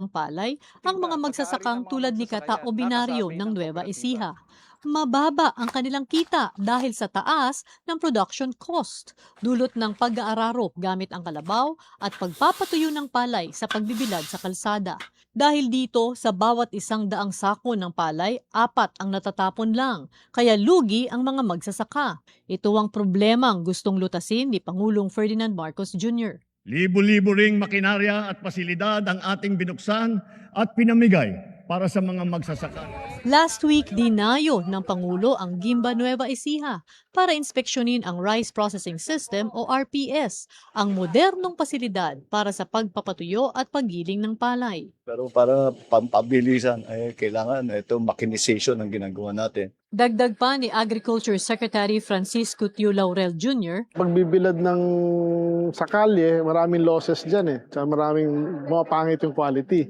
ang palay ang mga magsasakang tulad ni Kata o Binaryo ng Nueva Ecija. Mababa ang kanilang kita dahil sa taas ng production cost, dulot ng pag-aararo gamit ang kalabaw at pagpapatuyo ng palay sa pagbibilad sa kalsada. Dahil dito, sa bawat 100 sako ng palay, 4 ang natatapon lang, kaya lugi ang mga magsasaka. Ito ang problemang gustong lutasin ni Pangulong Ferdinand Marcos Jr. Libo-libo ring makinarya at pasilidad ang ating binuksan at pinamigay para sa mga magsasaka. Last week, dinayo ng Pangulo ang Gimba Nueva Ecija para inspeksyonin ang Rice Processing System o RPS, ang modernong pasilidad para sa pagpapatuyo at paggiling ng palay. Pero para pampabilisan, kailangan ito mechanization ang ginagawa natin. Dagdag pa ni Agriculture Secretary Francisco Tio Laurel Jr., Pagbibilad ng sa kalye, maraming losses dyan eh. Tsaka maraming pangit yung quality.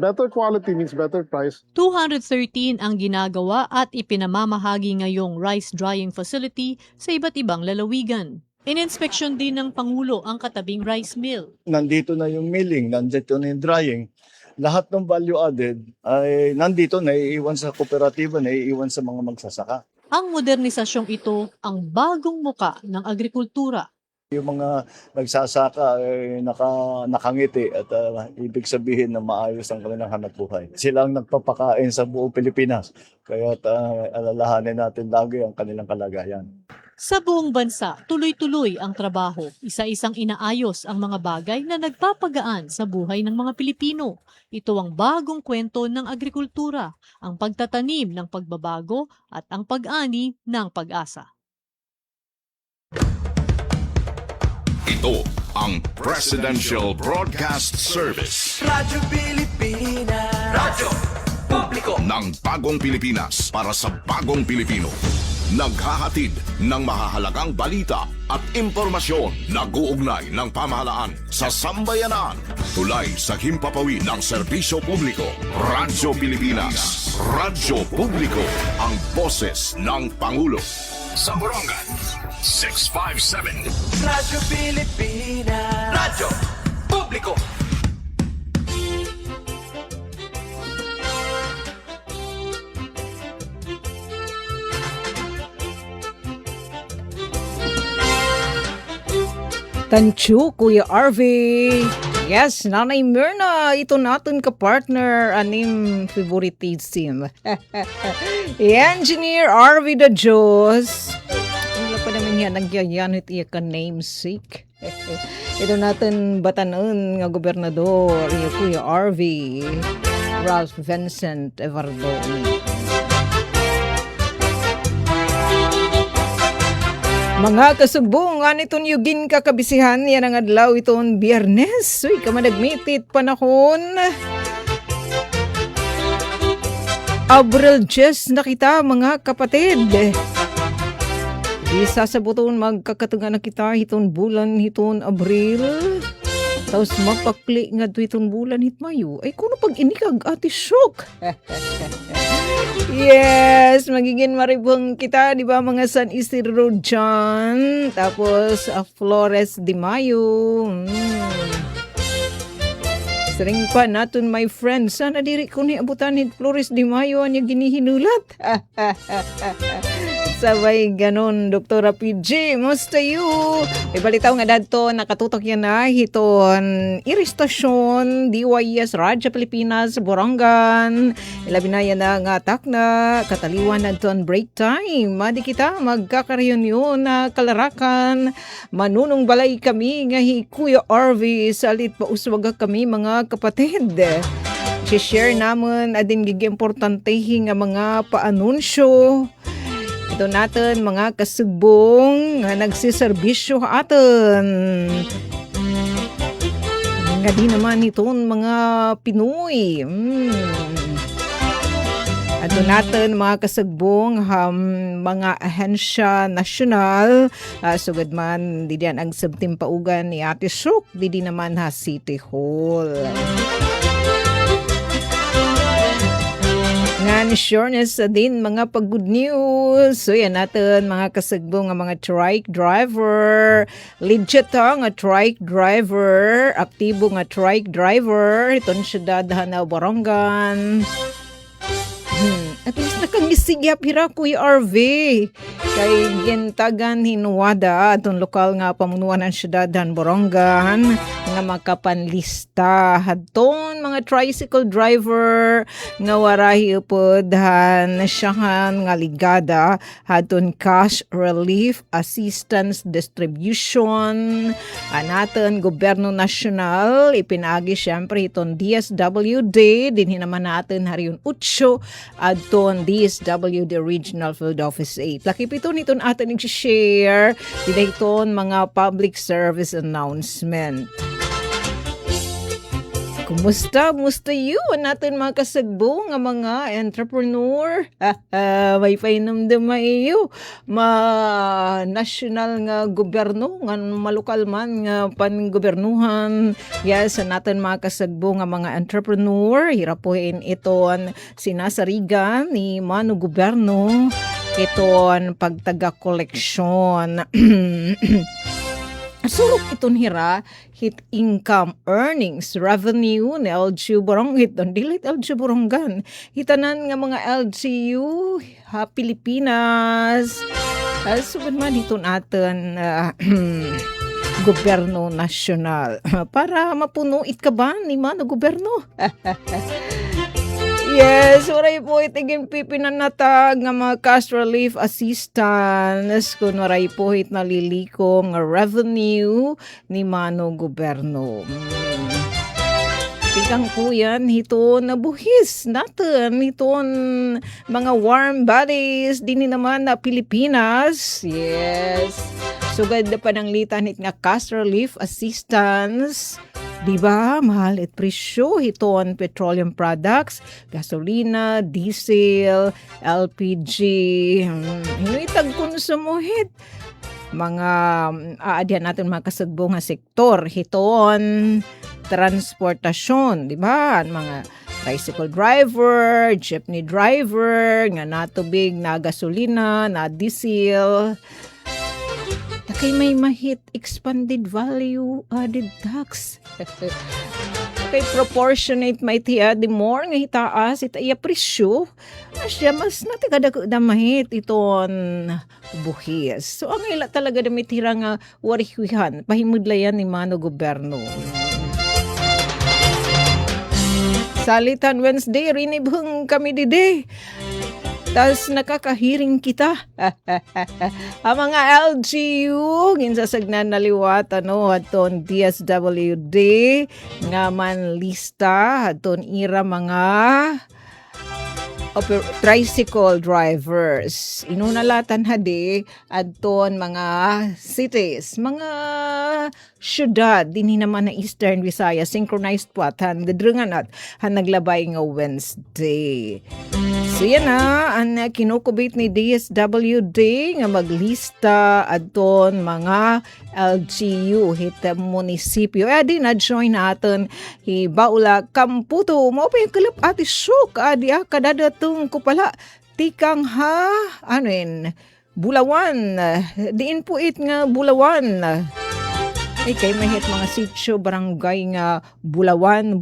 Better quality means better price. 213 ang ginagawa at ipinamamahagi ngayong rice drying facility sa iba't ibang lalawigan. Ininspeksyon din ng Pangulo ang katabing rice mill. Nandito na yung milling, nandito na yung drying. Lahat ng value added ay nandito, naiiwan sa kooperatiba, naiiwan sa mga magsasaka. Ang modernisasyong ito ang bagong muka ng agrikultura. Yung mga nagsasaka ay nakangiti at ibig sabihin na maayos ang kanilang hanapbuhay. Sila ang nagpapakain sa buong Pilipinas, kaya alalahanin natin lagi ang kanilang kalagayan. Sa buong bansa, tuloy-tuloy ang trabaho. Isa-isang inaayos ang mga bagay na nagpapagaan sa buhay ng mga Pilipino. Ito ang bagong kwento ng agrikultura, ang pagtatanim ng pagbabago at ang pag-ani ng pag-asa. Ito ang Presidential Broadcast Service. Radyo Pilipinas. Radyo Publiko ng bagong Pilipinas para sa bagong Pilipino. Naghahatid ng mahahalagang balita at impormasyon na guugnay ng pamahalaan sa sambayanan. Tulay sa himpapawid ng serbisyo publiko. Radyo Pilipinas. Radyo Publiko. Ang boses ng Pangulo. Sa Borongan, 657. Radyo Pilipinas. Radyo Publiko. Tanchu, Kuya RV. Yes, Nanay Myrna, ito natin ka-partner, anim favoritism. Engineer RV the Diyos. Wala pa naman yan, nagyayanit iya ka namesake. Ito natin batanon nga gobernador, iya Kuya RV, Ralph Vincent Evardoni. Mga kasugbong, aniton yugin kakabisihan, yan ang adlaw iton Biyernes. Uy, kamanagmitit panahon. Abril 10 na kita, mga kapatid. Isa sa buton magkakatungan na kita hiton bulan hiton Abril. Tapos mapakli nga hiton bulan hit Mayo. Ay kuno pag inikag ati shock. Yes, magiging maribong kita, di ba, mga San Isidro dyan. Tapos, Flores de Mayo. Sering pa natin, my friend. Sana diri ko ni abutan ni Flores de Mayo ang ginihinulat. Sabay ganon, Dr. PG, musta you? May balitaw nga dadto, nakatutok yan na hiton iristasyon, DYS Radyo Pilipinas, Borongan. Ilabi na yan na nga atak na kataliwan na doon break time. Madi kita magkakareunion na kalarakan. Manunong balay kami nga hi Kuya RV, salit pa uswaga kami mga kapatid. Si-share naman adin gigi-importantehi nga mga paanunsyo. Ito natin mga kasugbong nga nagsiservisyo atin. Nga di naman iton mga Pinoy. Ito natin mga kasugbong mga ahensya nasyonal. Sugad man di diyan ang sabtimpaugan ni Ate Sok. Di naman ha City Hall. Nga sureness din mga pag-good news. So yan natin mga kasagbo nga mga trike driver. Legit nga trike driver. Aktibo nga trike driver. Itong syudad na Borongan. At least nakangisigya pira Kuya RV. Kay gintagan hinuwada atong lokal nga pamunuan ng syudadan Borongan nga makapanlista hadton mga tricycle driver nga warahi upodhan siyahan nga ligada hadton cash relief assistance distribution anaton gobyerno nasyonal ipinagi syempre iton DSWD dinhi naman natin hariyon 8 adton DSWD Regional Field Office 8 lakipito niton atin i-share dito mga public service announcement. Kumusta? Musta yun? Natin mga kasagbo nga mga entrepreneur. May painamdam iyo. National nga gobyerno, nga malukal man nga pangobernuhan. Yes, natin mga kasagbo nga mga entrepreneur. Hirapuhin iton sinasarigan ni Mano Gobyerno. Iton pagtaga-koleksyon. Surok iton hira hit income earnings revenue ni LGU Borong hiton dilit LGU Borongan hitanan nga mga LGU Pilipinas subad man hiton aton gobyerno nasyonal para mapuno it ka ba ni Mano Gobyerno. Yes, waray po itiging pipinanatag nga mga cash relief assistance kung waray po it naliliko nga revenue ni Mano Gobyerno. Tikang po yan, hiton nabuhis natin, hiton mga warm bodies, din naman na Pilipinas. Yes, sugad na pananglitan it nga cash relief assistance. Diba, mahal at presyo hiton petroleum products, gasolina, diesel, LPG, hinitag konsumo hit. Mga aadyan natin mga kasagbo nga sektor hiton transportasyon, diba? Mga tricycle driver, jeepney driver, nga natubig na gasolina, na diesel. Kay may mahit expanded value added tax. Kay proportionate may tiya di more nga hitaas itaya presyo. Asya mas natigada da mahit iton buhis. So ang ila talaga damit tira nga warihuhan pahimudlayan ni Mano Gobyerno. Salitan Wednesday rinibheng kami dide. Tas nakakahiring kita. Ang mga LGU, ginsasagnan naliwat, aton DSWD, nga man lista, aton ira mga tricycle drivers. Inunalatan hadi adton mga cities, mga syudad dinhi naman na Eastern Visayas synchronized puatan dedrengan at naglabay nga Wednesday. So yan na, ang kinukubit ni DSWD nga maglista adton mga LGU hit munisipyo. Adi na join natin Baula Kamputo. Mo pa yung kalap ati syok adi kadadatong ko pala tikang Bulawan. Diin po it nga Bulawan. Kay mahit mga sityo barangay nga Bulawon.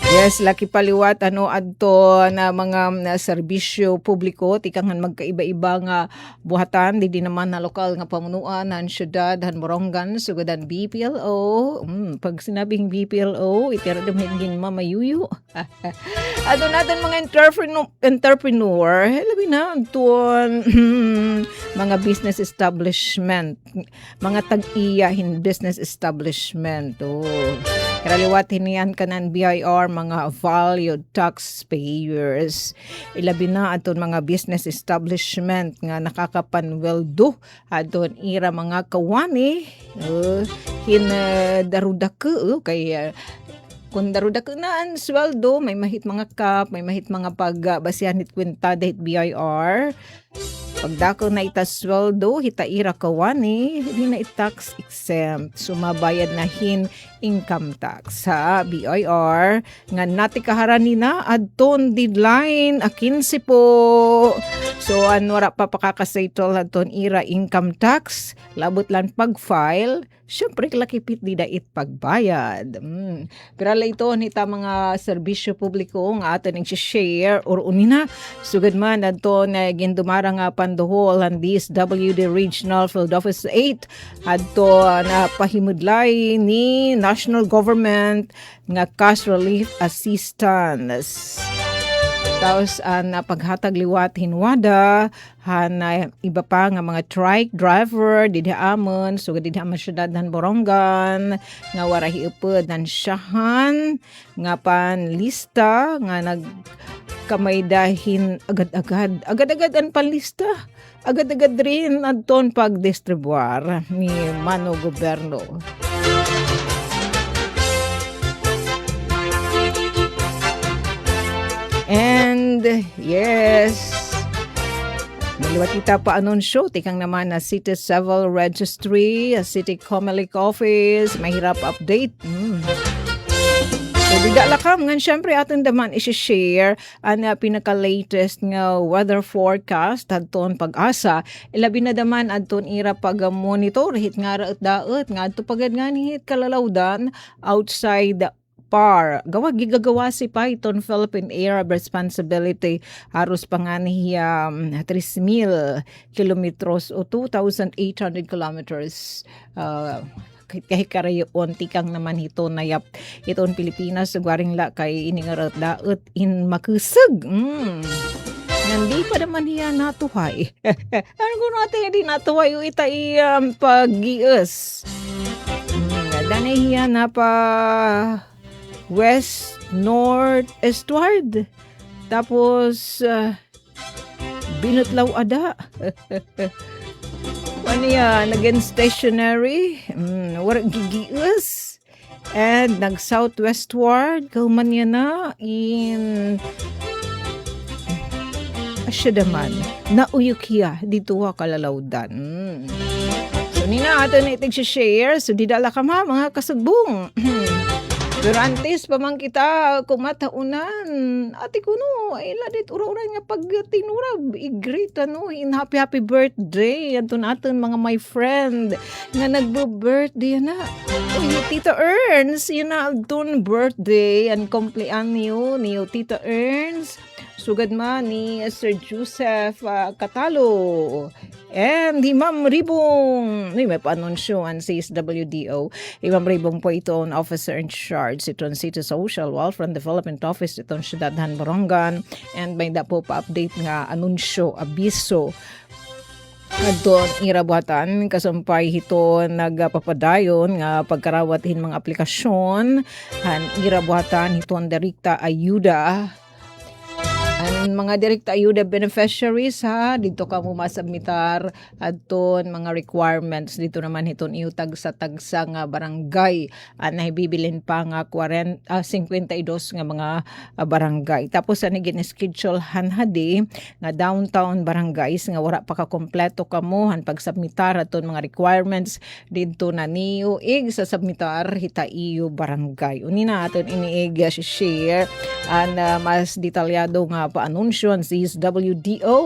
Yes, laki paliwat adto na mga serbisyo publiko tikangan magkaiba-iba nga buhatan di naman na lokal nga pamunuan ng syudad han Borongan sugadan BPLO. Pag sinabing BPLO itiradam hingin mamayuyo. Ato natin mga entrepreneur labi na adton mga business establishment, mga tag-iyahin business establishment. Karaliwatin niyan kanan BIR mga valued taxpayers. Ilabi na aton mga business establishment nga nakakapanweldo aton ira mga kawani darudak kay kung darudak na ang sweldo may mahit mga kap, may mahit mga pagbasihan hit kwenta dahit BIR. Pagdako na itasweldo, hitaira kawani, hindi na tax exempt. Sumabayad na income tax sa BIR. Nga nati kaharani na, adton deadline, 15 po. So, wala pa pakakasettle adton ira income tax. Labot lang pag-file. Siyempre, lakipit di dait pagbayad. Pero ito, nita mga serbisyo publiko nga ato nang share or unina. Sugad man, ato na gindumara nga panduhol ang DSWD Regional Field Office 8. Ato na pahimudlay ni national government nga cash relief assistance. Tapos na paghatag liwat hinwada na iba pa nga mga trike driver didiamon so didiamon syudad ng Borongan nga warahi upod ng syahan nga panlista nga nagkamay dahin agad-agad ang panlista agad-agad rin adton pagdistribuar ni Mano Goberno. And yes, naliwat kita pa anunsyo, tikang naman na City Civil Registry, City Comelec Office, mahirap update. So, didalakam nga syempre atin daman isi-share ang pinaka-latest nga weather forecast adton pag-asa. Ilabi na daman adton ira pag-monitor, hit nga raot-daot, nga adto pagad nga ni hit kalalawdan outside PAR. Gigagawa si Python Philippine Air Responsibility harus pangani 3,000 kilometros o 2,800 kilometers kahit karayon tikang naman ito nayap iton Pilipinas gwaring la kay iningarat daot in makusag. Hindi pa naman hiya natuhay. Ano ko natin hindi natuhay o itai pag-gius. Danay hiya na pa west, north, eastward. Tapos, binutlaw ada. Ano yan? Naging stationary. Warak gigius. And nag-southwestward. Kauman yan na in Asyadaman. Nauyukya. Dito kalalawdan. So, nina ato na itig share. So, didala ka mga kasugbong. Pero antes pa man kita kumataunan ati kuno ay ladit ura-ura nga pag tinurab i-greet in happy birthday adto naton mga my friend nga nagbo-birthday na Tita Ernst yun na adton birthday and kumpleanyo ni Tita Ernst sugad man ni Sir Joseph Catalo and di Ma'am Ribong may pa-anunsyoan sa SWDO Ma'am Ribong po ito ang officer in charge itong City Social Welfare and Development Office itong Syudad ng Borongan and may da po pa-update nga anunsyo, abiso doon irabuhatan kasumpay hito nagpapadayon nga pagkarawatin mga aplikasyon han irabuhatan hito ang direkta ayuda ang mga direkta ayuda beneficiaries dito ka mo masubmitar adton mga requirements dito naman hiton iutag sa tagsa nga barangay nahibibilin pa nga 52 nga mga barangay tapos ani gin-schedule hanhadi nga downtown barangays nga wala pa ka kompleto kamo han pagsubmitar adton mga requirements dito na niyo sa submitar hitaiyo barangay unina aton iniig share mas detalyado nga pa-anunsyo ang CSWDO.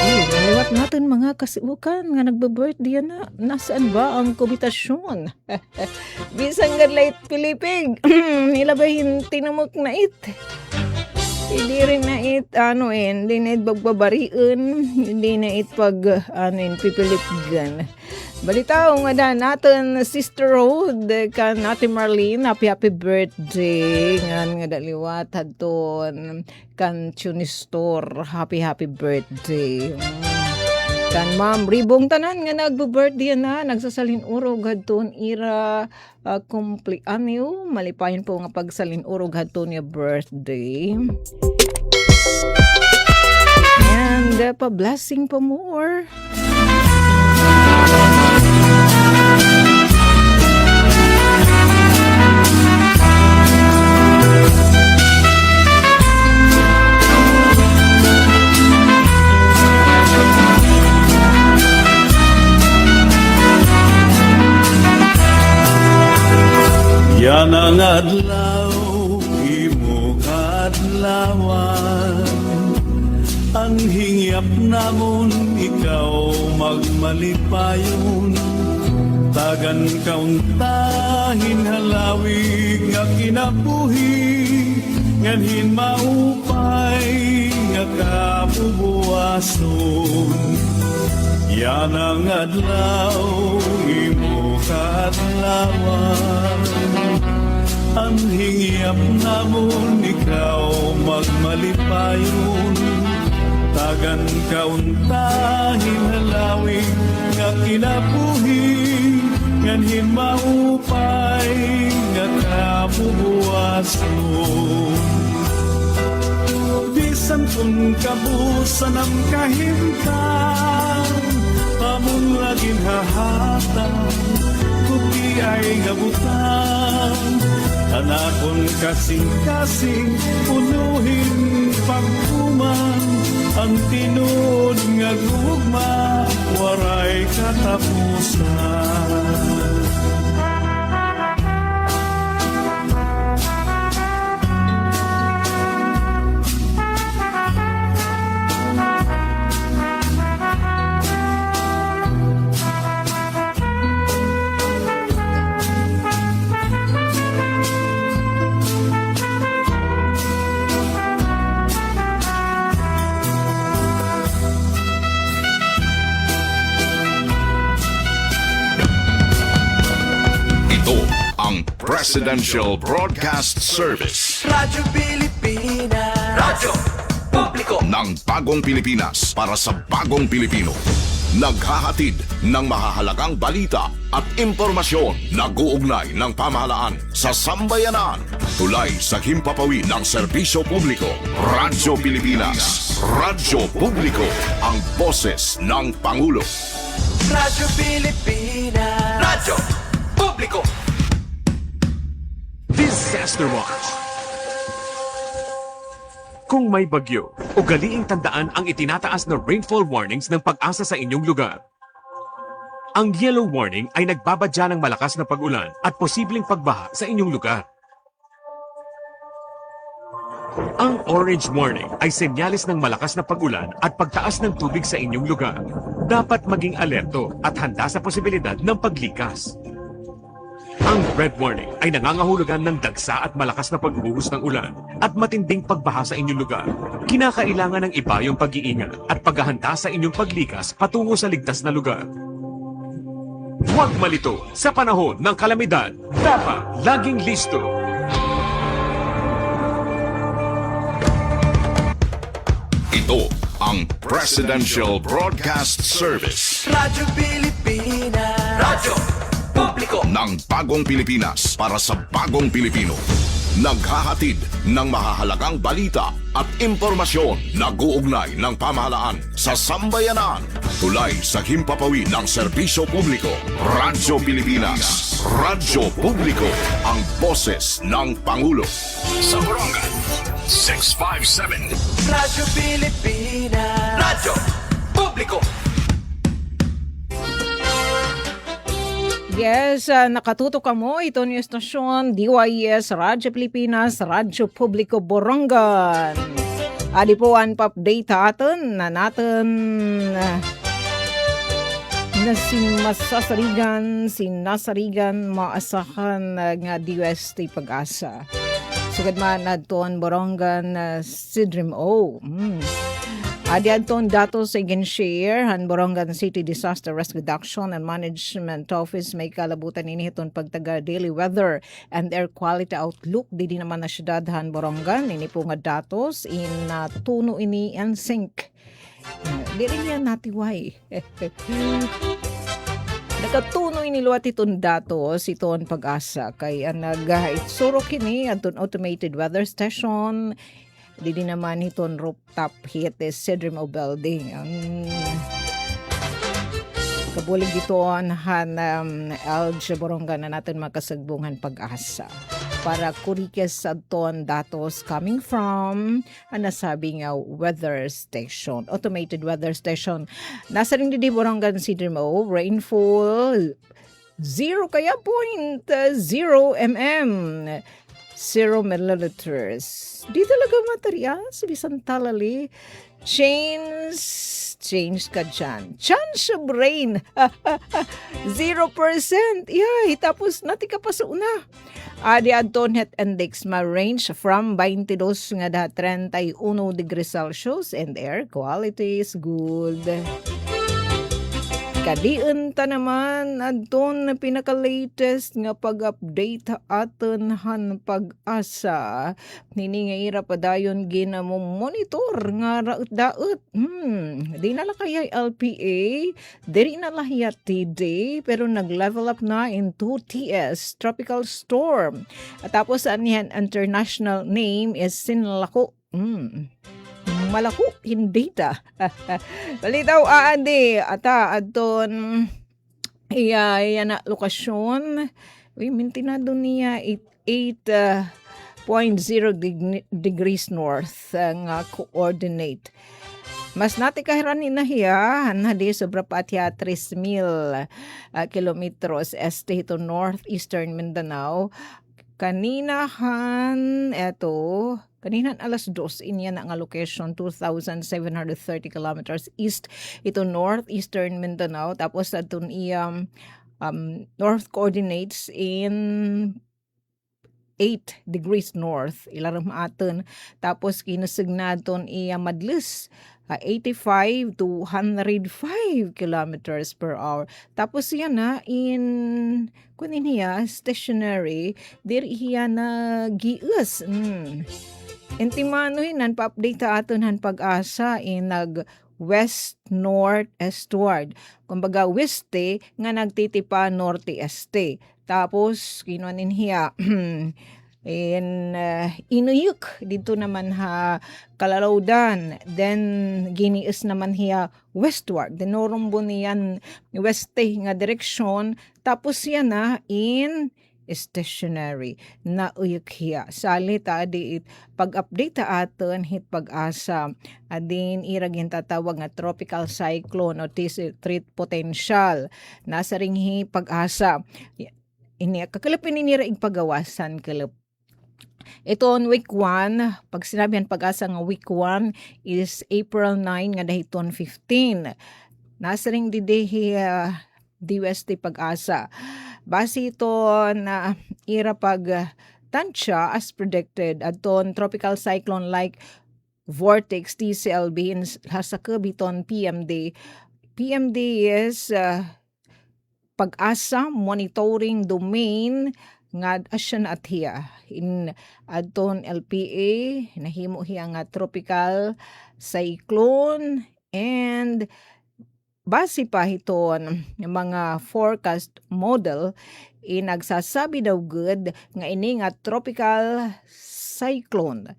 Naliwat natin mga kasibukan nga nagbe-birthday na. Nasaan ba ang kubitasyon? Bisang gadlait Pilipig. Nilabahin tinamok na it. Hindi rin na it, hindi na it bagbabariin. Hindi na it pipilipgan. Balitaw nga natin sisterhood kan Ate Marlene happy birthday nga daliwat hadton kan Tunistor happy birthday kan Ma'am Ribong tanan nga nagbo-birthday na nagsasalin urog hadton ira kumpleanyo malipayon po nga pagsalin urog hadton nga birthday and pa-blessing pa more. Yan ang adlaw, imo kadlawan. Ang hingyap namon, ikaw magmalipayon. Tagan kauntahin halawig nga kinabuhi, nganhin maupay nga kabubuason. Yan ang adlaw, imo kadlawan. Ang hingyap namon, ikaw magmalipayon. Tagan kauntahin halawig nga kinabuhi, nganhin maupay nga kabubuason. Bisan kung kabusan ang kahimtang, amon laging hahatang, kuki ay gabutan. Tanakon kasing-kasing, punuhin pagkuman, ang tinud nga gugma, waray katapusan. Presidential Broadcast Service Radyo Pilipinas. Radyo Publiko ng Bagong Pilipinas para sa Bagong Pilipino. Naghahatid ng mahahalagang balita at impormasyon na guugnay ng pamahalaan sa sambayanan. Tulay sa himpapawi ng serbisyo publiko. Radyo Pilipinas. Radyo Publiko. Ang boses ng Pangulo. Radyo Pilipinas. Radyo Publiko. Disaster Watch. Kung may bagyo, ugaliing tandaan ang itinataas na rainfall warnings ng Pag-asa sa inyong lugar. Ang yellow warning ay nagbabadya ng malakas na pag-ulan at posibleng pagbaha sa inyong lugar. Ang orange warning ay senyales ng malakas na pag-ulan at pagtaas ng tubig sa inyong lugar. Dapat maging alerto at handa sa posibilidad ng paglikas. Ang red warning ay nangangahulugan ng dagsa at malakas na pagbuhos ng ulan at matinding pagbaha sa inyong lugar. Kinakailangan ng ibayong pag-iingat at paghahanda sa inyong paglikas patungo sa ligtas na lugar. Huwag malito sa panahon ng kalamidad. Dapat laging listo. Ito ang Presidential Broadcast Service. Radyo Pilipinas. Radyo Publiko ng Bagong Pilipinas para sa Bagong Pilipino. Naghahatid ng mahahalagang balita at impormasyon na guugnay ng pamahalaan sa sambayanan. Tulay sa himpapawi ng serbisyo publiko. Radyo Pilipinas. Radyo Publiko. Ang boses ng Pangulo. Sa Barangay 657. Radyo Pilipinas. Radyo Publiko. Yes, nakatutok ka mo. Ito yung estasyon, DYS, Radyo Pilipinas, Radyo Publiko, Borongan. Adi po ang pa-update atin na sinasarigan, maasahan nga DUST Pag-asa. Sugad man adton Borongan, Sidrim O. Adi adton datos sa share han Borongan City Disaster Risk Reduction and Management Office may kalabutan ini hiton pagtaga daily weather and air quality outlook di naman na syudad han Borongan ini po nga datos in tuno ini and sync. Di rin yan natiway. Nakatuno ini luwat iton datos iton Pag-asa kay nag-itsuro kini adton automated weather station. Di naman iton rooftop heat is Sidrim O building. Kabulig ito han LG Borongan na natin makasagbungan Pag-asa. Para kurikes adton datos coming from nasabi nga weather station, automated weather station. Nasa ring di Borongan Sidrim O, rainfall 0 kaya 0.0 mm. 0 milliliters. Di talaga materials, bisan talali. Change ka dyan. Chance of rain. 0%. Yay, tapos nati ka pa sa una. Adi adton het index ma-range from 22 nga da 31 degrees Celsius and air quality is good. Kadiin ta naman adton na pinaka-latest nga pag-update aton han pag-asa. Nini nga ira padayon ginamo monitor nga raot-daot. Di na la kaya LPA, diri na lahiya TD, pero nag-level up na into TS, Tropical Storm. At tapos ang yan international name is Sinlaku. Malako, hindi ta. Balitaw, aandi. Ata, adton, iya na lokasyon. Uy, mintinado niya 8.0 degrees north nga coordinate. Mas nati kahiranin na hiya, hanadi sobra pa atya 3,000 kilometros este ito northeastern Mindanao. Kaninahan alas 2 inya na nga location 2,730 kilometers east ito northeastern Mindanao, tapos atun iyang north coordinates in 8 degrees north ilaram aton, tapos kinasignadton iya madlis 85 to 105 kilometers per hour. Tapos yan na in kunin hiya stationary diri hiya na gius. Intimanohin pa-update ta aton han pag-asa in nag west north eastward. Kumbaga weste nga nagtitipa norte este. Tapos kinuanin hiya in Inuyuk dito naman ha Kalalaudan, then giniis naman hiya westward, dinorumbo niyan weste nga direksyon, tapos yan na in stationary na uyuk hiya salit adi pag-update ta aton hit pag-asa adin iragin tatawag nga tropical cyclone o threat potential nasa ringhi pag-asa ini kakalapin ni ing pagawasan kalap. Ito on week 1, pag sinabihan pag-asa nga week 1 is April 9 nga dahiton 15. Nasa ring didehi DWST pag-asa. Base ito na ira pag tansya as predicted aton tropical cyclone like vortex TCLB sa kabiton PMD. PMD is pag-asa monitoring domain nga asyan at hiya in adton LPA nahimo hiya nga tropical cyclone, and base pa hiton mga forecast model nagsasabi daw good nga ini nga tropical cyclone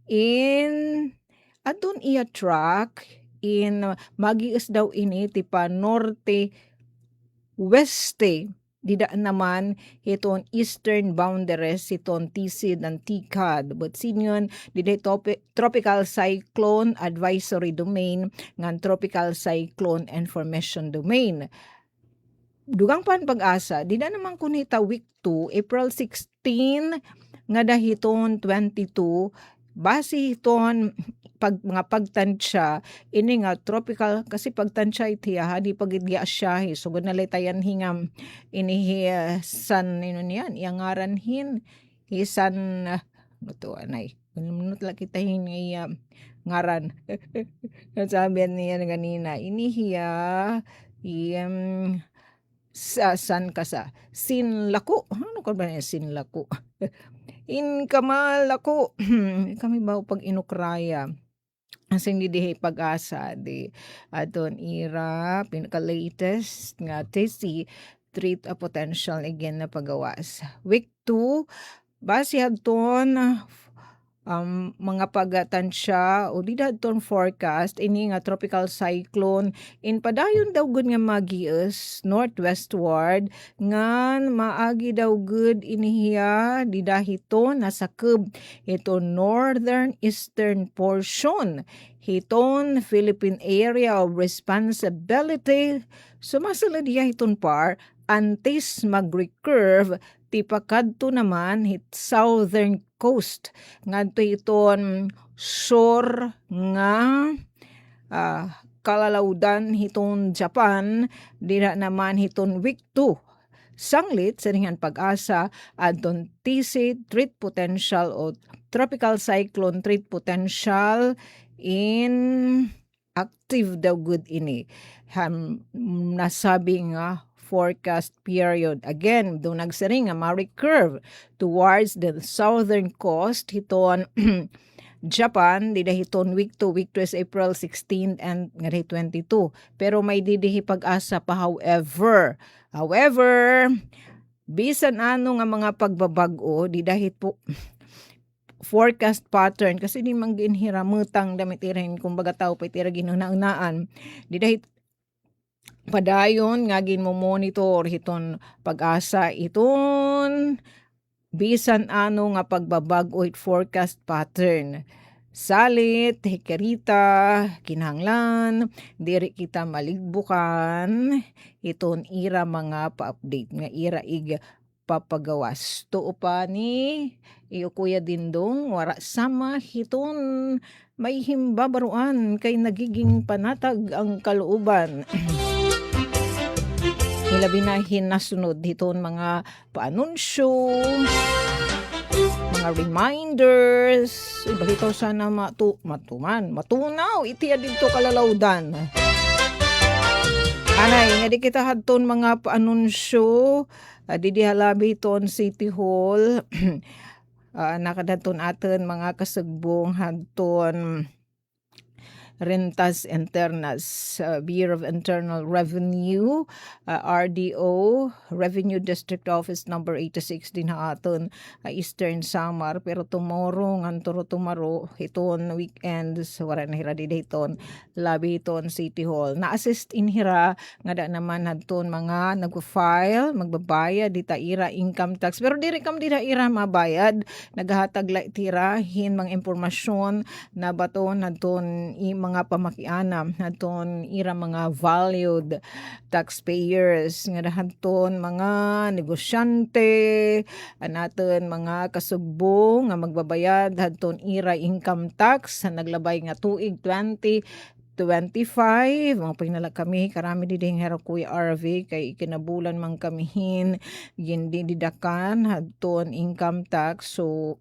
in adton iya track in magiis daw ini tipa norte weste dida naman iton eastern boundaries iton TC dan TCAD, but sinyon dida tropical cyclone advisory domain ngan tropical cyclone information domain. Dugang pan pag-asa dida naman kunita week 2 April 16 nga dahiton 22 base iton mga pagtansya ini nga tropical kasi pagtansya itiya di pagidya siya sugod na litayan hingam ini san niyan iangaran hin hisan to anay minut la kita hin ngaran sabi niya ganina ini hiya san kasa Sinlaku ano ko ba Sinlaku in kamalako kami ba pag inukraya asing didihi pag-asa di adon ira pinaka-latest nga TC treat a potential again na pagawas week 2 base adton mga pagatansya o di dadton forecast ini nga tropical cyclone in padayon daw gud nga magius northwestward ngan maagi daw gud inihiya di dahiton nasakeb ito northern eastern portion hiton Philippine Area of Responsibility sumasalad diya hiton par antes mag-recurve ti pakadto naman hit southern coast ngadto iton shore nga kalalawdan hiton Japan dira naman hiton week 2 sanglit sa ringan pag-asa adton tisi threat potential o tropical cyclone threat potential in active daw good ini nasabi nga forecast period. Again, doon nagsiring nga ma-recurve towards the southern coast hiton Japan, dida hiton week 2 is April 16 and ngari 22. Pero may didihi pag-asa pa however, bisan ano nga mga pagbabag-o, di dahil po forecast pattern kasi di man ginhiramutang damit irin kumbaga tao pa itira ginunaan di dahil padayon nga ginmo-monitor hiton pag-asa iton bisan ano nga pagbabag-o it forecast pattern. Salit, hikarita, kinahanglan, diri kita maligbukan, iton ira mga pa-update nga ira ig papagawas. Tuo pa ni iyo Kuya Dindong, wara sama hiton may himbabaruan kay nagiging panatag ang kalooban. Ilabi na hinasunod hiton mga paanunsyo, mga reminders, balitaw sana matunaw, itiya dito kalalawdan. Anay, nga di kita hadton mga paanunsyo, di halabi ton City Hall, nakadaton aton mga kasagbong hadton Rentas Internas, Bureau of Internal Revenue, RDO, Revenue District Office number 86 din aton Eastern Samar. Pero tomorrow, tomorrow, hiton weekend, wala na hira di hiton, labi hiton City Hall. Na-assist in hira, nga da naman hadton mga nag-file, magbabayad, di ira income tax. Pero di kam di ira mabayad, naghatag la tira, hin mga impormasyon na baton hadton mga pamakianam naton ira mga valued taxpayers nga dahanton mga negosyante naton mga kasugbo nga magbabayad hadton ira income tax sa naglabay nga tuig 2025 mga pinala kami karami diding hero Kuya RV kay kinabulan man kamihin gindidakan hadton income tax so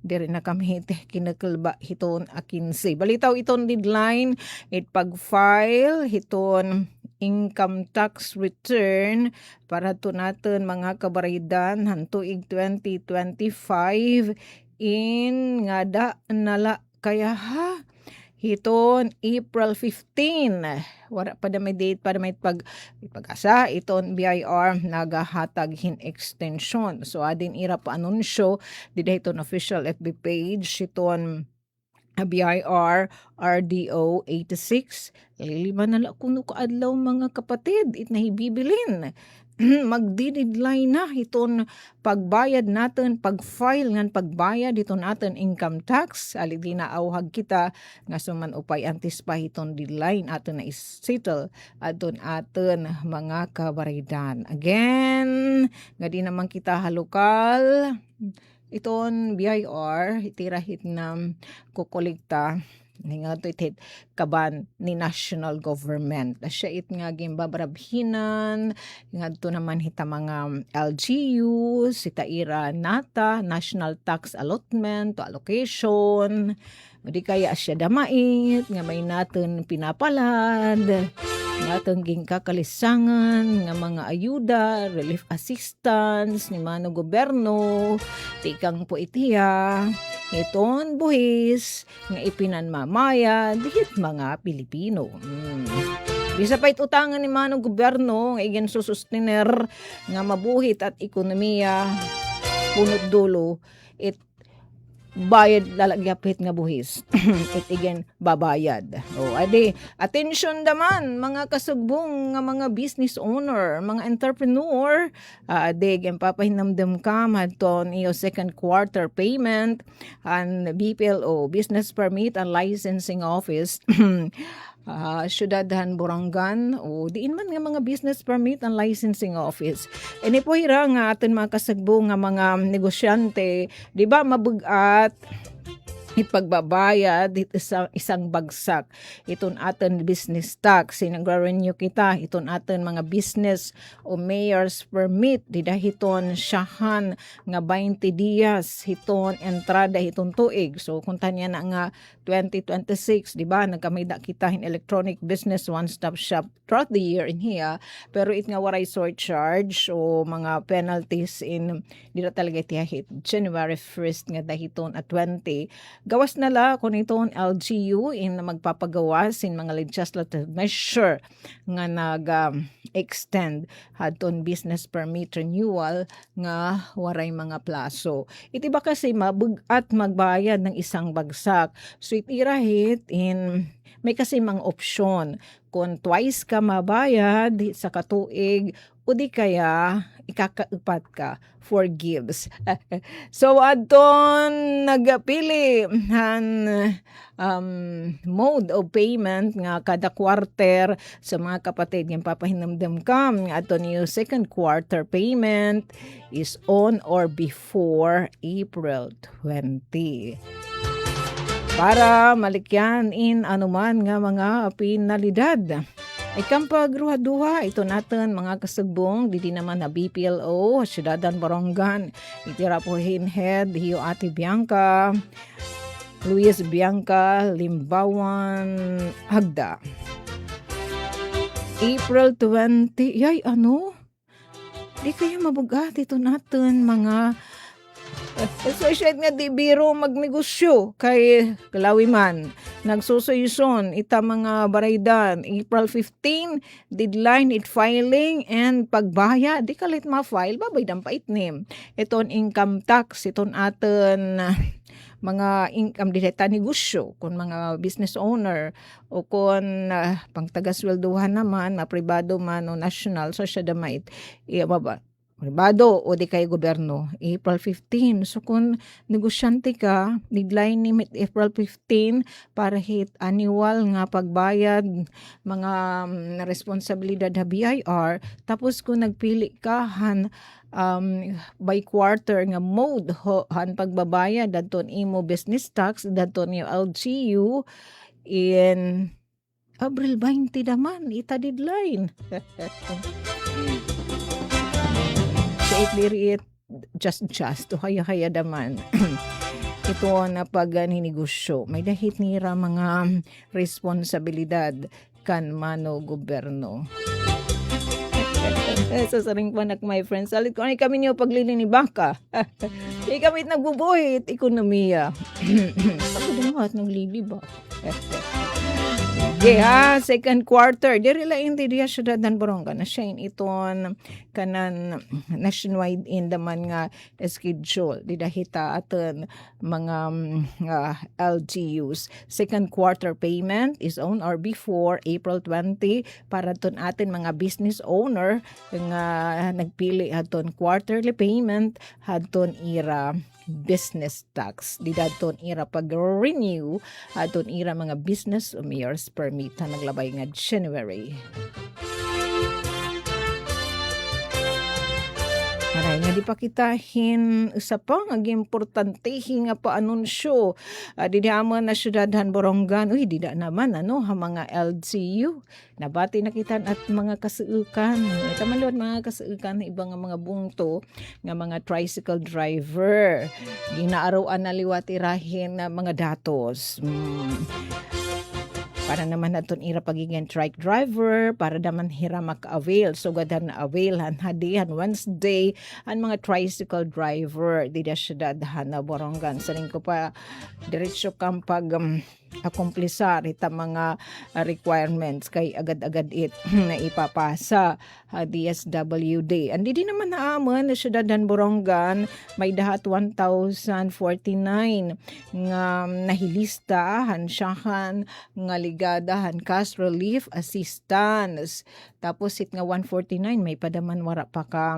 diri na kami kinakalba hiton akin say. Balitaw iton deadline it pag-file hiton income tax return para to natin mga kabaridan hantuig 2025 in nga da nala kaya ha hiton April 15. Wala pa may date para may pag-asa. Iton BIR nagahatag hin extension. So adin ira pa anunsyo dida hiton official FB page iton BIR RDO 86. Lilima na lang kuno kaadlaw mga kapatid it nahibibilin. Magdi-deadline na hiton pagbayad natin, pag-file ngan pagbayad hiton natin income tax ali di na awhag kita nga suman upay antis pa hiton deadline aton na is-settle adton aton mga kabaridan. Again, nga di naman kita halukal iton BIR itirahit na kukolekta nga to it kaban ni national government. Siya it nga gimbabrabhinan nga to naman hita mga LGU, sita ira nata, national tax allotment, to allocation. Di kaya siya damait, nga may natin pinapalad, natin ging kakalisangan, nga mga ayuda, relief assistance, ni mano gobyerno, tikang po itiya, iton buhis, nga ipinanmamaya, dihit mga Pilipino. Bisa pa utangan ni manong gobyerno, nga igen susustiner, nga mabuhit at ekonomiya, punot dulo, it bayad lalagyapit nga buhis. It again babayad. Adi, attention naman mga kasugbong nga mga business owner, mga entrepreneur, adi again papahinamdam ka madton iyo second quarter payment and BPLO, Business Permit and Licensing Office. syudadhan Borangan o diin man nga mga business permit and licensing office. Ini po hira nga aton mga kasagbo nga mga negosyante, di ba mabugat ipagbabayad isang bagsak iton aton business tax sinag-renew kita iton aton mga business o mayor's permit didahiton syahan nga 20 dias hiton entrada hiton tuig. So kung tanya na nga 2026 di ba nagkamida kita in electronic business one-stop shop throughout the year in here, pero it nga waray surcharge o mga penalties in dito talaga tiyahit January 1st nga dahiton at 20. Gawas na la kung itong LGU in magpapagawas in mga legislative measure nga nag-extend hadton business permit renewal nga waray mga plaso. Iti ba kasi mabugat magbayad ng isang bagsak. So itirahit in may kasi mga opsyon kung twice ka mabayad sa katuig o di kaya ikakaupat ka forgives. So adton nagapili han mode of payment nga kada quarter sa mga kapatid ng papahinamdam kam nga adton yung second quarter payment is on or before April 20. Para malikyan in anuman nga mga penalidad. Ikang pagruha-duha, ito natin mga kasagbong, di naman na BPLO, Syudadan Borongan, itira po hinhead, hiyo Ate Bianca, Luis Bianca, Limbawan, Hagda. April 20, yay ano? Di kaya mabugat ito natin mga associate nga di biro magnegosyo kay Kalawi man nagsusuyson ita mga baraydan April 15 deadline it filing and pagbaya di kalit ma-file babay dampait nim iton income tax iton aten mga income direta negosyo kung mga business owner o kung pangtagasweldohan naman mapribado man o national so siya damait baba pribado o di kay gobyerno, April 15. So kung negosyante ka, deadline ni April 15 para hit annual nga pagbayad mga responsibilidad ha BIR. Tapos kung nagpili ka han by quarter nga mode han pagbabayad daton imo business tax daton yung LGU in April 20 naman ita deadline. It just to haya-haya daman ito na pagninegosyo may dahit nira mga responsibilidad kan mano gobyerno. Sasaring panak my friends salit ko ay kami niyo paglili ni baka kami nagbubuhit ekonomiya ako damat naglili ba second quarter diri la hindi diya Syudadan Borongan na siya iton kanan nationwide in the man nga schedule didahita aton mga LGUs. Second quarter payment is on or before April 20 para ton atin mga business owner nga nagpili aton quarterly payment hadton ira business tax di daton ira pag-renew aton ira mga business o mayor's permit na naglabay nga January. Maray nga di pa kitahin isa pa nga importantehin nga paanunsyo didiaman na Syudadan Borongan uy dida naman ano ha mga LGU nabati na kita at mga kasuukan ita man mga kasuukan na ibang mga bungto nga mga tricycle driver ginaarawan na liwatirahin na mga datos para naman naton ira pagiging trike driver para naman hira maka-avail so gadan na avail han hadihan Wednesday ang mga tricycle driver di da syudad na Borongan saling ko pa diretso kang pag akomplisar ita mga requirements kay agad-agad it na ipapasa DSWD. Andi din naman naamon na Syudadan Borongan may dahat 1,049 nga nahilista hansyahan nga legal brigadahan cash relief assistance. Tapos it nga 149 may padaman wara pa ka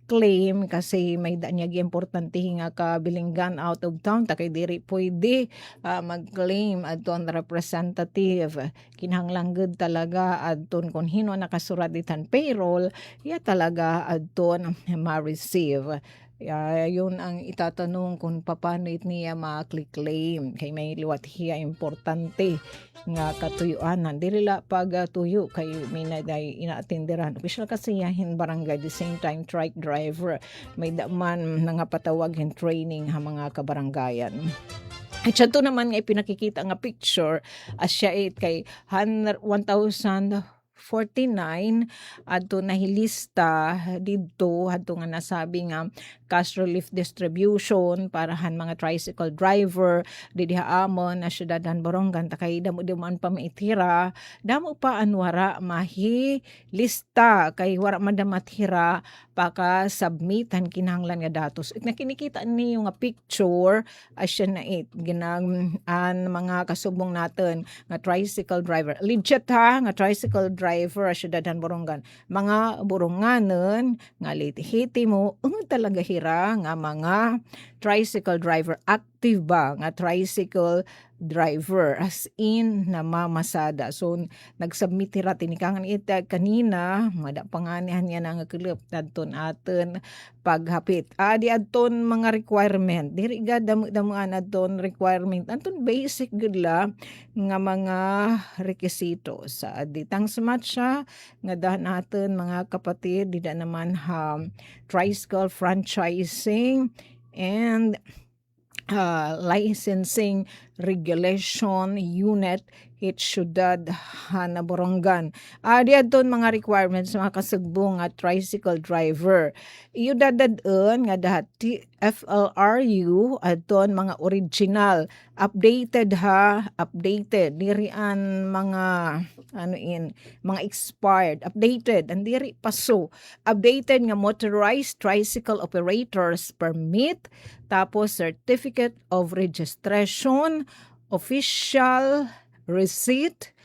claim kasi may danyag importante nga ka bilinggan out of town takay diri pwede mag-claim adton representative. Kinahanglang gud talaga adton kung hino nakasurat ditan payroll ya talaga adton ma-receive. Yun ang itatanong kung paano niya ma-claim kay may liwat hiya importante nga katuyuanan dirila pag tuyo kay may naday inaatenderan official kasi yahin barangay the same time truck driver may daman nga patawag hin training ha mga kabaranggayan. At siya to naman nga ipinakikita nga picture as siya kay 1,049 adto nahilista didto adto nga nasabi nga cash relief distribution parahan mga tricycle driver didiha amon na syudadan Borongan takay damo pa maitira damo pa anwara mahi lista kay wara madamatira paka submitan kinahanglan nga datos it nakinikita niyo nga picture asya na ginang mga kasubong natin nga tricycle driver legit ha nga tricycle driver syudadan Borongan mga Boronganon nga liti-hiti mo talaga hira nga mga tricycle driver active ba nga tricycle driver as in namamasada so nagsubmit tira tinikangan ita kanina mada panganihan niya nga kulip dadton aten paghapit di adton mga requirement diri gad damuan adton requirement anton basic gud la nga mga rekisito sa aditang smart siya nga dahan natin mga kapatid dida naman tricycle franchising and licensing regulation unit it syudad na Borongan. Di adton mga requirements mga kasugbong nga tricycle driver. Iyo dadadon nga dahati FLRU adton mga original updated dirian mga mga expired updated and diri paso updated nga motorized tricycle operators permit tapos certificate of registration official receipt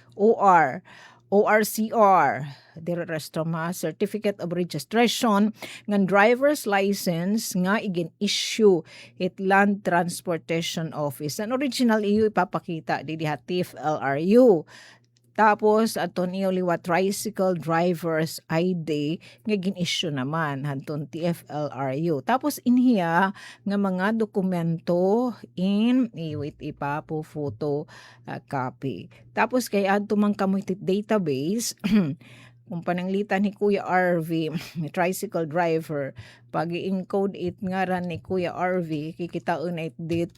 ORCR diri resto certificate of registration ng driver's license nga igin-issue it Land Transportation Office. Ang original iyo ipapakita di dihatif LRU. Tapos aton iyo liwat tricycle driver's ID nga gin-issue naman hanton TFLRU. Tapos inhiya nga mga dokumento iwit ipapo photo copy. Tapos kay adto man kamoy database kung pananglitan ni Kuya RV tricycle driver pag i-encode it nga ran ni Kuya RV kikitaon it date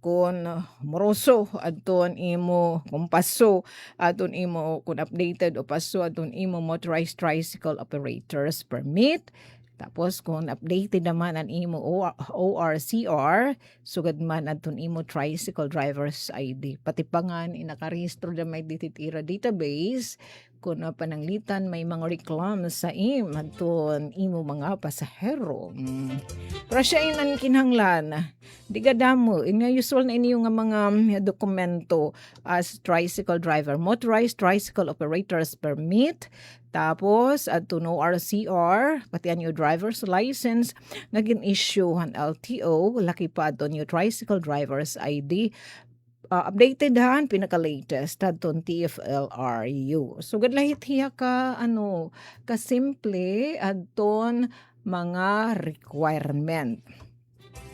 kun moroso adton imo kung paso adton imo kun updated o paso adton imo motorized tricycle operators permit tapos kung updated naman ang imo ORCR sugad man adton imo tricycle driver's ID pati pangan inakarehistro da may dititira database kung pananglitan may mga reklams sa adton imo mga pasahero. Pero siya inan kinahanglan di gadamo nga usual na inyo nga mga dokumento as tricycle driver motorized tricycle operators permit tapos adto no RCR pati ang driver's license nga gin-issue han LTO laki pa adto new tricycle driver's ID updated han pinaka-latest adton TFLRU. So gadlahit hiya ka ka simple adton mga requirement.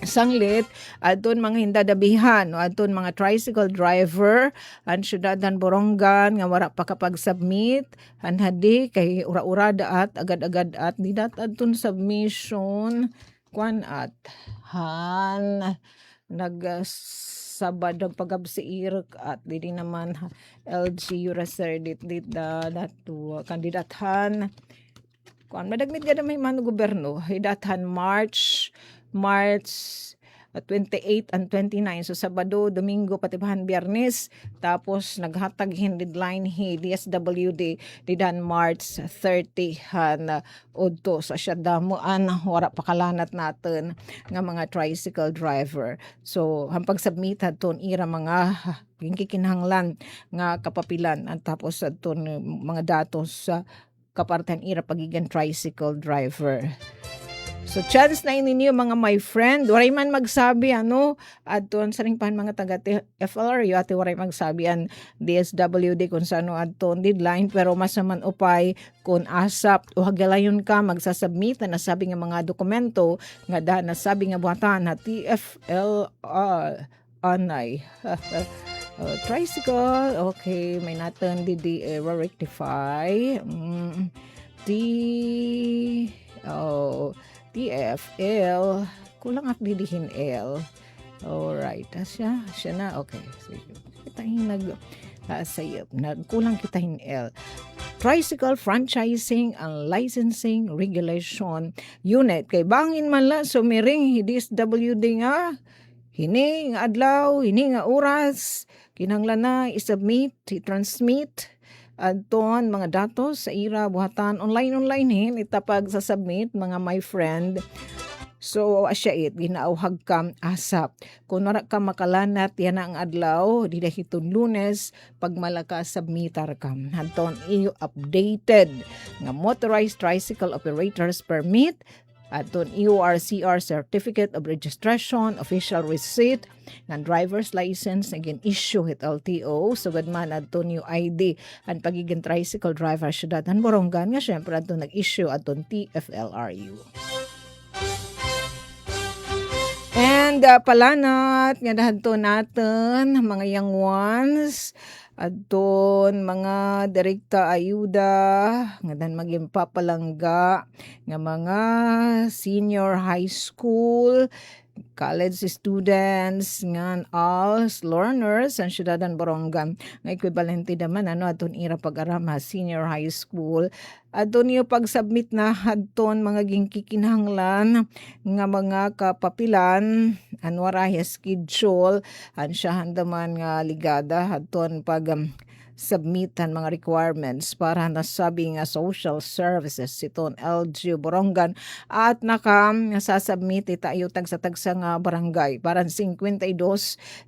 Sanglit adton mga hindadabihan adton mga tricycle driver an syudadan Borongan nga wara pa kapag-submit hadi kay ura-ura daat agad-agad at didat adton submission kwan at han Sabado pagabsiir at dili naman LG Reservit datu kandidathan kuan madagmit gada may mano gobyerno hidatan March 28 and 29. So Sabado, Domingo, patibahan Biyernes. Tapos naghatag hin deadline hi DSWD di dan March 30 han udto sa siya damuan wara pakalanat natin nga mga tricycle driver. So hampag submit ton ira mga kinahanglan nga kapapilan at tapos ton mga datos sa kapartan ira pagigan tricycle driver. So chance na ninyo mga my friend, waray man magsabi adton sa ring pan mga taga FLRU ati waray magsabi an DSWD kung sano adton deadline, pero masaman upay kung asap o hagalayon ka magsasubmit na nasabi nga mga dokumento nga da nasabi nga buhatan na TFLR anay. Tricycle, okay, may natin di rectify. TFL, kulang at didihin L. Alright, siya na, okay. Sige, kitahin sayop, kulang kitahin L. Tricycle Franchising and Licensing Regulation Unit. Kay bangin man la, sumiring DSWD nga, hini nga adlaw, hini nga oras, kinahanglan na i-submit, i-transmit adton mga datos sa ira buhatan online hin itapag sa submit mga my friend. So asya ginaawhag kam asap kung wala ka makalanat yan ang adlaw di dahiton Lunes pag malaka submitar kam adton iyo updated nga motorized tricycle operators permit adton EORCR Certificate of Registration, official receipt, ng driver's license again issue hit LTO, sugad man adton yung ID ang pagiging tricycle driver syudad han Borongan nga syempre adton nag-issue adton TFLRU. And palanat nga dahadto natin mga young ones adton mga direkta ayuda nga dan maging papalangga nga mga senior high school, college students ngan als learners ang syudadan Borongan nga equivalente naman adton ira pag-arama senior high school adton niyo pag-submit na adton mga gingkikinahanglan nga mga kapapilan anwara schedule an siya handaman nga ligada adton pag submitan mga requirements para nasabi nga social services iton LGU Borongan at sasubmit itayo tagsa nga barangay parang 52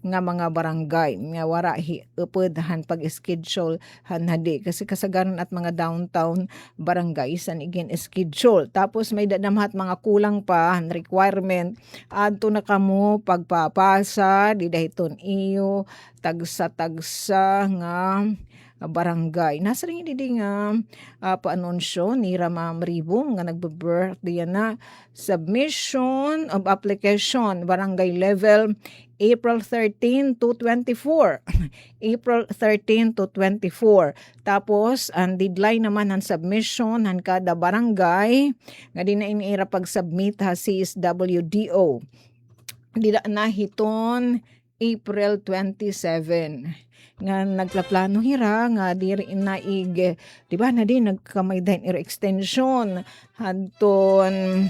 nga mga barangay nga wara upod han pag-schedule han hadi kasi kasagaran at mga downtown barangay san again schedule tapos may dadamhat mga kulang pa han requirement adto na kamo pagpapasa di dahiton iyo tagsa nga barangay. Nasa rin hindi nga paanunsyo ni Ramam Ribong nga nagbe-birthday na submission of application barangay level April 13 to 24. April 13 to 24. Tapos, ang deadline naman ng submission ng kada barangay nga di na iniira pag-submit ha CSWDO. Di na hiton April 27. Nga nagplaplano hira nga diri naig di ba na din nagkamay din extension hanton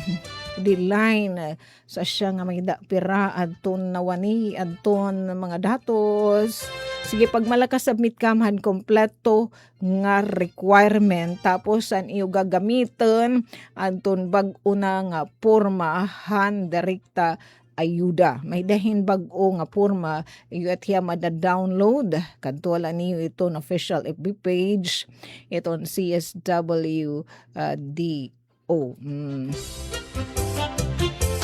di line sa siya nga may pira adton nawani adton mga datos sige pag malakas submit kam han kompleto nga requirement tapos an iyo gagamiton adton bag-o na nga porma han direkta ayuda. May dahin bag-o nga porma iyo at hiya mada-download kadto ala niyo iton official FB page iton CSWDO.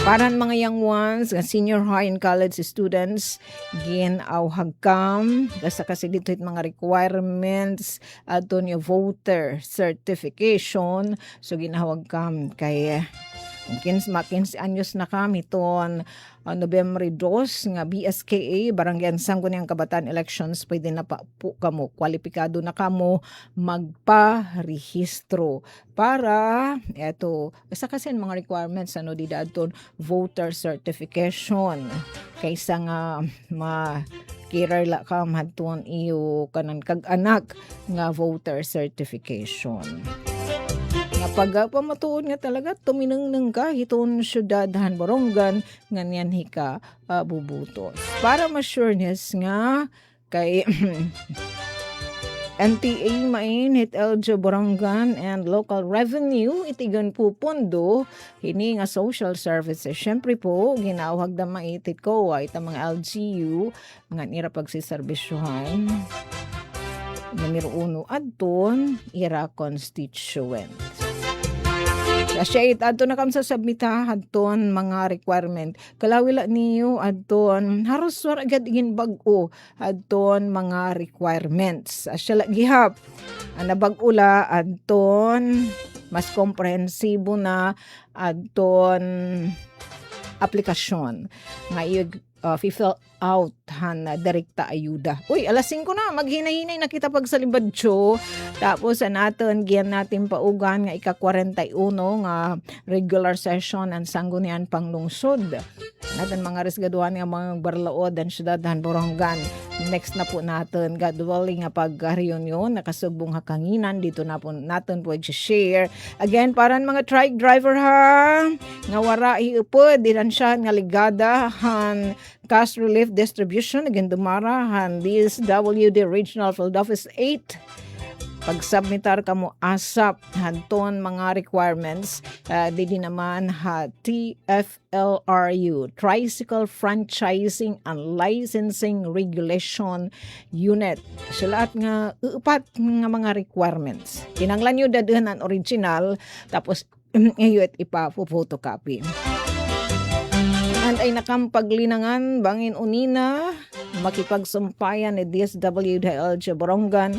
Paran mga young ones, senior high and college students, ginawhag kam kasi dito it mga requirements adton yung voter certification so ginawag kam kay 15 anyos na kami ton November 2 nga BSKA Barangay Sanggo niyang Kabataan Elections pwede na pa po kamo kwalipikado na kamo magpa-rehistro para eto isa kasi mga requirements di dadton voter certification kaysa nga ma-carer la ka madton iyo kanan kag anak nga voter certification nga Pag pamatuon nga talaga, tuminengneng ka, hiton syudad han Borongan, nganyan hika bubutos. Para ma-sureness nga, kay NTA main hit Eljo Borongan and local revenue itigan po pondo hini nga social services. Syempre po ginawag da maitit ko ita mga LGU nga ira pagsiserbisyuhan. Numero 1 adton ira constituent. Siya adto na kam sa submita adton mga requirement. Kalawila niyo adton haros war agad igin bag-o adton mga requirements. Siya gihap. Ana bag-ula adton mas komprehensibo na adton aplikasyon nga fill out han direkta ayuda. Uy, alas 5 na, maghinay-hinay na kita pag sa Libadyo. Tapos natin, giyan natin paugan nga ika-41 nga regular session ang sanggunian panglungsod. Natin mga resgaduhan nga mga barlaod ang syudad han Borongan. Next na po natin, gadwali nga pag-reunion, nakasubong hakanginan, dito na po natin po i-share. Again, parang mga trike driver ha, nga wara iupod, dinansyan nga ligada han cash relief distribution again dumara han DSWD Regional Field Office 8 pag-submitar ka mo ASAP hanton mga requirements di naman ha TFLRU Tricycle Franchising and Licensing Regulation Unit lahat nga upat nga mga requirements kinanglan nyo dadahan ang original tapos ngayon ipa-photocopy ay nakampaglinangan bangin unina makipagsumpayan ni DSWD Eljo Borongan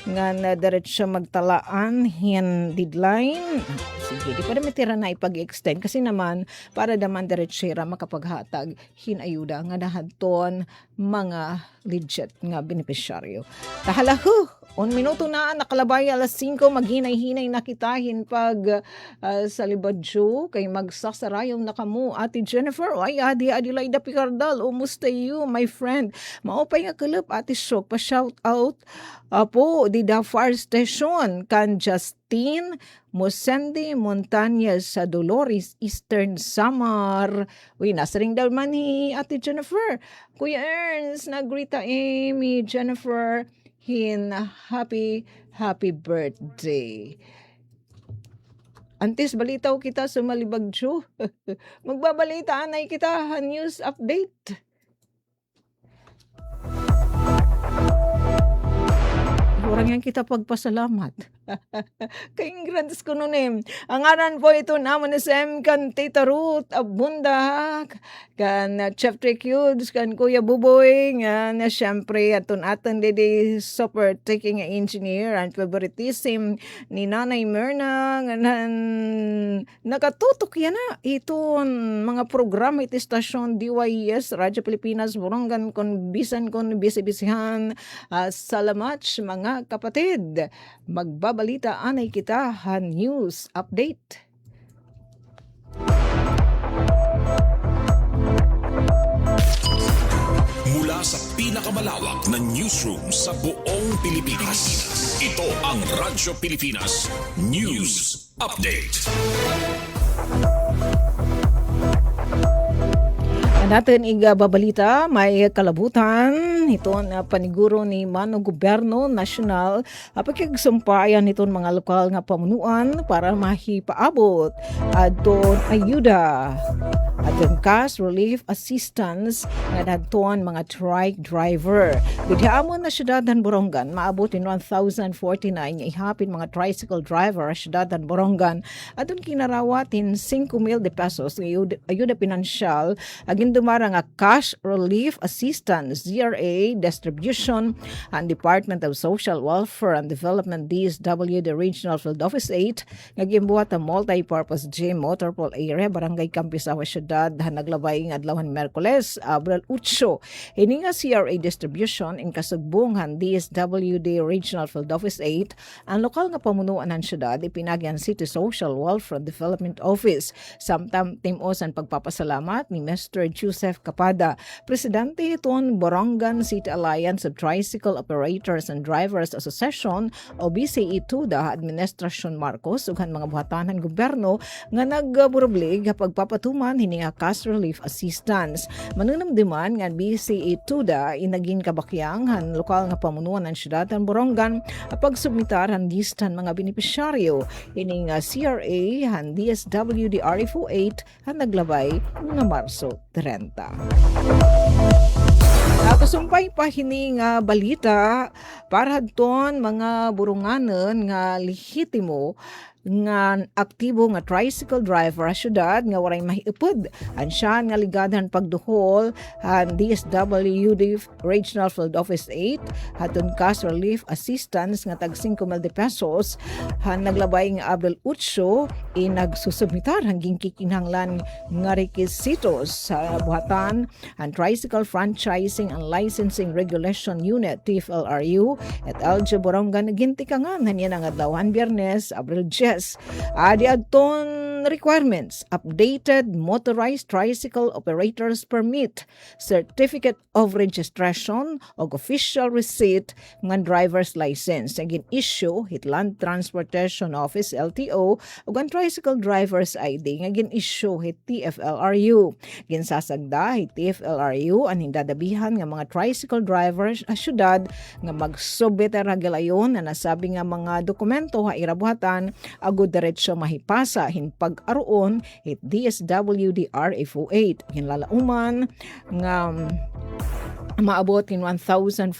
nga na diretso magtalaan hin deadline. Sige, di pa na matira na ipag-extend kasi naman para naman diretsira makapaghatag hinayuda nga nahadton mga legit nga beneficiaryo. Tahalahu! 1 minuto na nakalabay alas 5 maghinay-hinay na kitahin pag sa Libadyo kay magsasarayong nakamu Ate Jennifer ay Adi Adelaida Picardal umusta you my friend maupay nga kalap Ate Sok pa shout out po di da fire station kan Justine Mosende Montañez sa Dolores Eastern Samar. Uy, nasa ring daw man ni Ate Jennifer. Kuya Ernst, nagrita Amy Jennifer hin happy birthday. Antes balitaw kita sa Malibagyo. Magbabalitaan ay kita news update. Orang yang kita pagpasalamat. Kayong grandes ko nun eh. Ang aran po ito naman ni Sam kan Tita Ruth Abunda kan Chef Trecudes kan Kuya Buboy nga na syempre aton didi super taking engineer and favoritism ni Nanay Myrna nga nakatutok yan na iton mga programa iti stasyon DYES Radyo Pilipinas Borongan kon bisan kon bisi-bisihan salamat mga kapatid magbabalita anay kita news update. Mula sa pinakamalawak na newsroom sa buong Pilipinas. Ito ang Radyo Pilipinas News Update. Natin babalita, may kalabutan iton paniguro ni Mano Gobyerno Nasyonal pagkagsumpayan iton mga lokal nga pamunuan para mahipaabot adton ayuda adton cash relief assistance nga dadton mga trike driver. Bidyaamon na syudadan Borongan maabot in 1,049 nga ihapin mga tricycle driver syudadan Borongan adton kinarawatin 5,000 pesos nga ayuda pinansyal agin dumara nga cash relief assistance ZRA distribution ang Department of Social Welfare and Development DSWD Regional Field Office 8 nga gimbuhat ang multi-purpose gym motorpool area barangay Campisawa Syudad naglabay ng adlawan Miyerkules Abril 8 ini nga CRA distribution in kasugbungan DSWD Regional Field Office 8 ang lokal nga pamunuan ng syudad ipinagyan City Social Welfare and Development Office samtang timosan pagpapasalamat ni Mr. Joseph Capada. Presidente iton Borongan City Alliance of Tricycle Operators and Drivers Association o BCE-TUDA Administrasyon Marcos ug mga buhatanan gobyerno nga nagburublig pagpapatuman hininga cash relief assistance. Manunamdiman nga BCE-TUDA inaging kabakyang han lokal nga pamunuan ng syudad ng Borongan pagsubmitar han listan mga benepisyaryo ining CRA han DSWD RFO 8 han naglabay nga Marso 30. Nakasumpay pa hini nga balita para hadton mga burunganon nga lehitimo nga aktibo nga tricycle driver sa syudad nga waray mahiupod ansyan nga ligadan pagduhol han DSWD Regional Field Office 8 hatun cash relief assistance nga tag 5,000 pesos han naglabay nga Abril 8 nagsusubmitar hanggang kikinahanglan nga requisitos sa buhatan ang Tricycle Franchising and Licensing Regulation Unit TFLRU at LG Borongan nagintikangan hanya nga adlawan Biyernes Abril 10. Adi adton requirements, updated motorized tricycle operators permit, certificate of registration o official receipt ng driver's license. Agin issue hit Land Transportation Office LTO o ang tricycle driver's ID nga gin issue hit TFLRU. Ginsasagda hit TFLRU ang hindadabihan nga mga tricycle drivers sa syudad nga magsubit ragalayon na nasabi nga mga dokumento ha irabuhatan agud diretso mahipasa hin pag-aroon hit DSWD RFO 8 hinlalauman nga maabot kin 1,049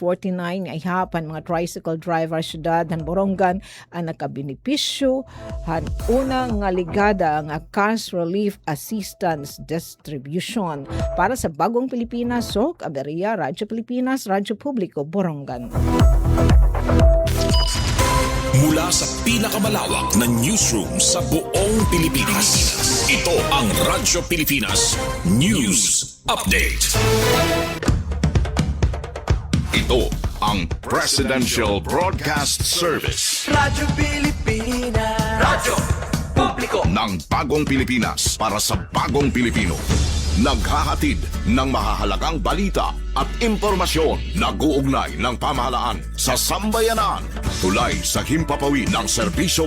ay hapan mga tricycle driver syudad ng Borongan ang nakabenepisyo han una nga ligada nga cash relief assistance distribution para sa Bagong Pilipinas SOC Aberia Radyo Pilipinas Radyo Publiko Borongan. Mula sa pinakamalawak na newsroom sa buong Pilipinas, ito ang Radyo Pilipinas News Update. Ito ang Presidential Broadcast Service Radyo Pilipinas. Radyo Publiko. ng Bagong Pilipinas para sa Bagong Pilipino. Naghahatid ng mahahalagang balita at impormasyon na guugnay ng pamahalaan sa sambayanan. Tulay sa himpapawid ng serbisyo